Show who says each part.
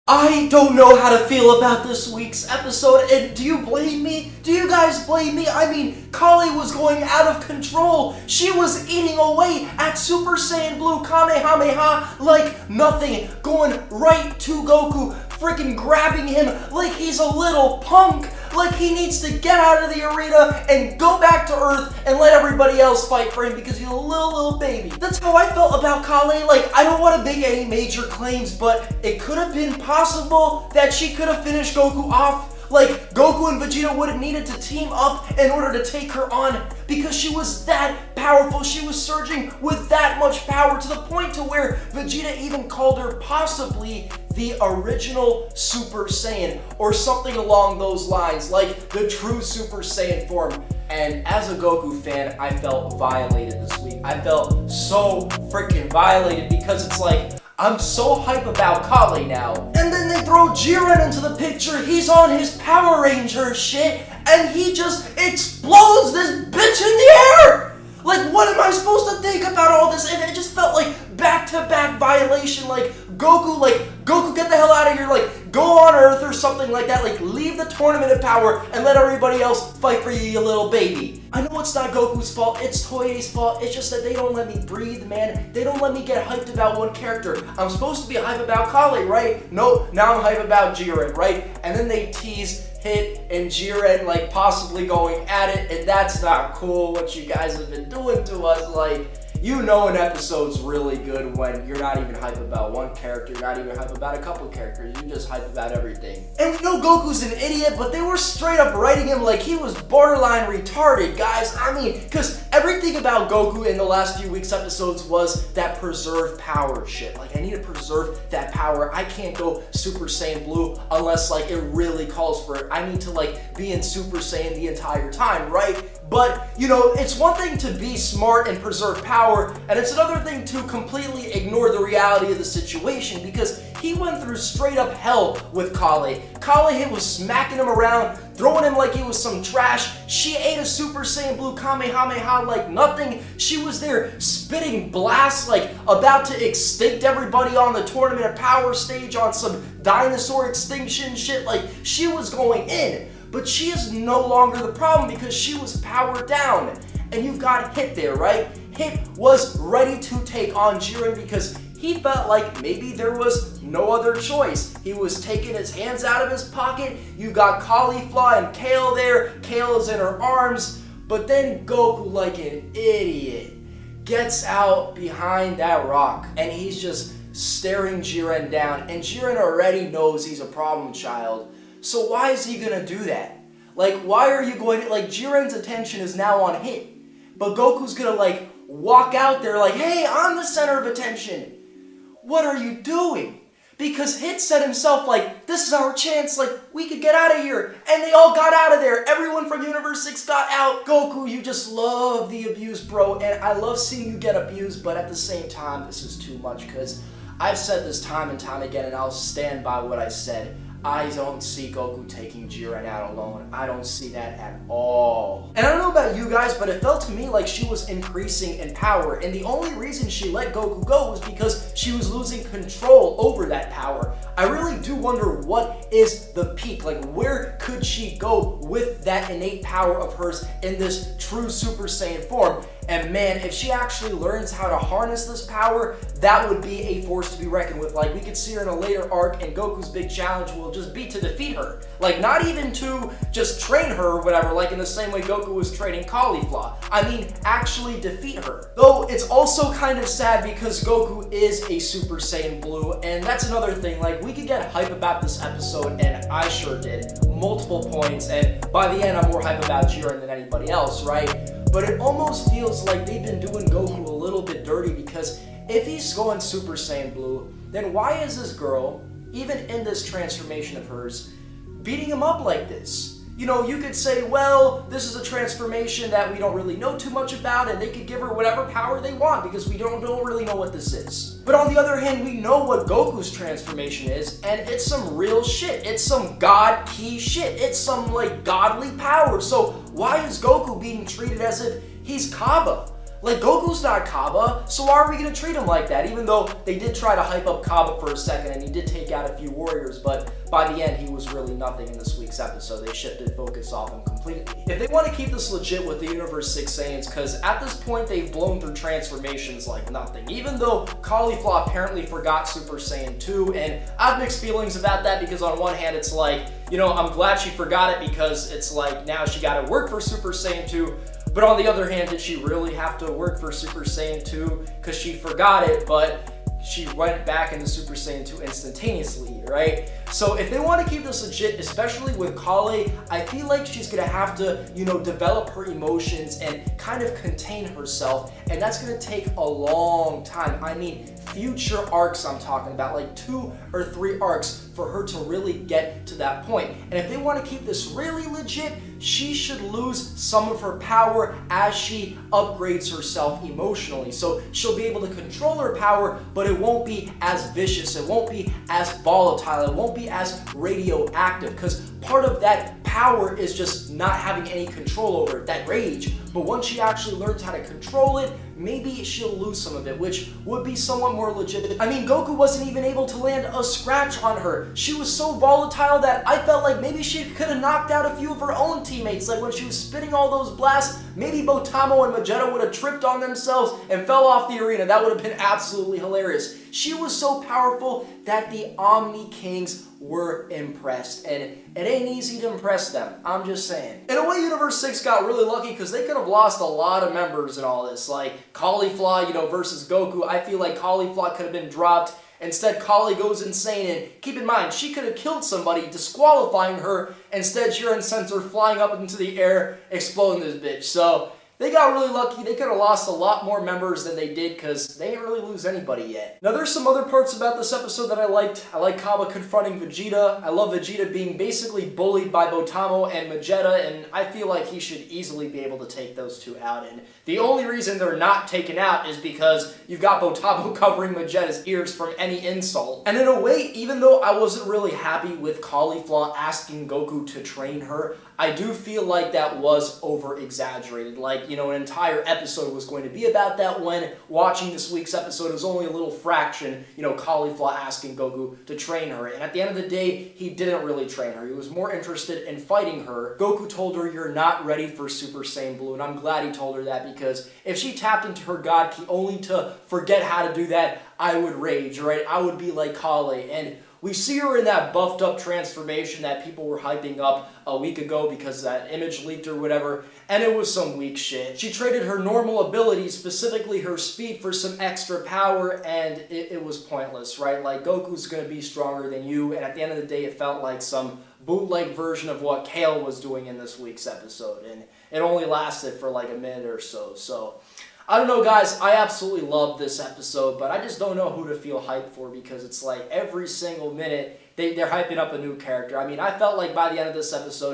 Speaker 1: I don't know how to feel about this week's episode, and do you blame me? Do you guys blame me? I mean, Kali was going out of control. She was eating away at Super Saiyan Blue Kamehameha like nothing, going right to Goku, freaking grabbing him like he's a little punk, like he needs to get out of the arena and go back to Earth and let everybody else fight for him because he's a little baby. That's how I felt about Kali. Like, I don't want to make any major claims, but it could have been possible that she could have finished Goku off. Like, Goku and Vegeta would have needed to team up in order to take her on because she was that powerful. She was surging with that much power to the point to where Vegeta even called her possibly the original Super Saiyan or something along those lines, like the true Super Saiyan form. And as a Goku fan, I felt violated this week. I felt so freaking violated because it's like, I'm so hype about Kali now. And then they throw Jiren into the picture. He's on his Power Ranger shit, and he just explodes this bitch in the air! Like, what am I supposed to think about all this? And it just felt like back-to-back violation. Like, Goku, get the hell out of here. Like, go on Earth or something like that. Like, leave the Tournament of Power and let everybody else fight for you, you little baby. I know it's not Goku's fault. It's Toei's fault. It's just that they don't let me breathe, man. They don't let me get hyped about one character. I'm supposed to be hyped about Kali, right? No, now I'm hyped about Jiren, right? And then they tease Hit and Jiren like possibly going at it, and that's not cool what you guys have been doing to us. Like, you know an episode's really good when you're not even hype about one character, you're not even hype about a couple characters, you just hype about everything. And we know Goku's an idiot, but they were straight up writing him like he was borderline retarded, guys. I mean, because everything about Goku in the last few weeks' episodes was that preserve power shit. Like, I need to preserve that power. I can't go Super Saiyan Blue unless, like, it really calls for it. I need to, like, be in Super Saiyan the entire time, right? But, you know, it's one thing to be smart and preserve power, and it's another thing to completely ignore the reality of the situation, because he went through straight up hell with Kali. Kali was smacking him around, throwing him like he was some trash. She ate a Super Saiyan Blue Kamehameha like nothing. She was there spitting blasts, like about to extinct everybody on the Tournament of Power stage on some dinosaur extinction shit. Like, she was going in. But she is no longer the problem because she was powered down. And you've got Hit there, right? Hit was ready to take on Jiren because he felt like maybe there was no other choice. He was taking his hands out of his pocket. You got Caulifla and Kale there. Kale is in her arms. But then Goku, like an idiot, gets out behind that rock. And he's just staring Jiren down. And Jiren already knows he's a problem child. So why is he gonna do that? Like, why are you going to, like, Jiren's attention is now on Hit, but Goku's gonna, like, walk out there like, hey, I'm the center of attention. What are you doing? Because Hit said himself, like, this is our chance, like, we could get out of here. And they all got out of there. Everyone from Universe 6 got out. Goku, you just love the abuse, bro, and I love seeing you get abused, but at the same time, this is too much, because I've said this time and time again, and I'll stand by what I said. I don't see Goku taking Jiren out alone. I don't see that at all. And I don't know about you guys, but it felt to me like she was increasing in power, and the only reason she let Goku go was because she was losing control over that power. I really do wonder what is the peak, like where could she go with that innate power of hers in this true Super Saiyan form? And man, if she actually learns how to harness this power, that would be a force to be reckoned with. Like, we could see her in a later arc, and Goku's big challenge will just be to defeat her. Like, not even to just train her or whatever, like in the same way Goku was training Caulifla. I mean, actually defeat her. Though, it's also kind of sad because Goku is a Super Saiyan Blue, and that's another thing. Like, we could get hype about this episode, and I sure did. Multiple points, and by the end, I'm more hype about Jiren than anybody else, right? But it almost feels like they've been doing Goku a little bit dirty, because if he's going Super Saiyan Blue, then why is this girl, even in this transformation of hers, beating him up like this? You know, you could say, well, this is a transformation that we don't really know too much about, and they could give her whatever power they want because we don't really know what this is. But on the other hand, we know what Goku's transformation is, and it's some real shit. It's some god key shit. It's some, like, godly power. So why is Goku being treated as if he's Kaba? Like, Goku's not Kaba, so why are we gonna treat him like that? Even though they did try to hype up Kaba for a second and he did take out a few warriors, but by the end he was really nothing in this week's episode. They shifted focus off him completely. If they want to keep this legit with the Universe 6 Saiyans, because at this point they've blown through transformations like nothing. Even though Caulifla apparently forgot Super Saiyan 2, and I have mixed feelings about that because on one hand it's like, you know, I'm glad she forgot it because it's like now she gotta work for Super Saiyan 2. But on the other hand, did she really have to work for Super Saiyan 2? Because she forgot it, but she went back into Super Saiyan 2 instantaneously, right? So if they want to keep this legit, especially with Kale, I feel like she's going to have to, you know, develop her emotions and kind of contain herself. And that's going to take a long time. I mean, future arcs I'm talking about, like 2 or 3 arcs for her to really get to that point. And if they want to keep this really legit, she should lose some of her power as she upgrades herself emotionally. So she'll be able to control her power, but it won't be as vicious, it won't be as volatile, it won't be as radioactive, because part of that power is just not having any control over it, that rage. But once she actually learns how to control it, maybe she'll lose some of it, which would be somewhat more legit. I mean, Goku wasn't even able to land a scratch on her. She was so volatile that I felt like maybe she could have knocked out a few of her own teammates. Like when she was spitting all those blasts, maybe Botamo and Vegeta would have tripped on themselves and fell off the arena. That would have been absolutely hilarious. She was so powerful that the Omni Kings were impressed, and it ain't easy to impress them. I'm just saying. In a way, Universe 6 got really lucky because they could have lost a lot of members in all this. Like Caulifla, you know, versus Goku. I feel like Caulifla could have been dropped. Instead, Kale goes insane, and keep in mind, she could have killed somebody, disqualifying her. Instead, Jiren sends her flying up into the air, exploding this bitch. So they got really lucky. They could have lost a lot more members than they did because they didn't really lose anybody yet. Now, there's some other parts about this episode that I liked. I like Kaba confronting Vegeta. I love Vegeta being basically bullied by Botamo and Vegeta, and I feel like he should easily be able to take those two out. And the only reason they're not taken out is because you've got Botamo covering Vegeta's ears from any insult. And in a way, even though I wasn't really happy with Caulifla asking Goku to train her, I do feel like that was over-exaggerated. Like, you know, an entire episode was going to be about that when watching this week's episode is only a little fraction, you know, Caulifla asking Goku to train her. And at the end of the day, he didn't really train her. He was more interested in fighting her. Goku told her, "You're not ready for Super Saiyan Blue," and I'm glad he told her that because if she tapped into her God Ki only to forget how to do that, I would rage, right? I would be like Kale. And we see her in that buffed up transformation that people were hyping up a week ago because that image leaked or whatever, and it was some weak shit. She traded her normal abilities, specifically her speed, for some extra power, and it was pointless, right? Like, Goku's gonna be stronger than you, and at the end of the day, it felt like some bootleg version of what Kale was doing in this week's episode, and it only lasted for like a minute or so. So I don't know, guys. I absolutely love this episode, but I just don't know who to feel hyped for because it's like every single minute they're hyping up a new character. I mean, I felt like by the end of this episode,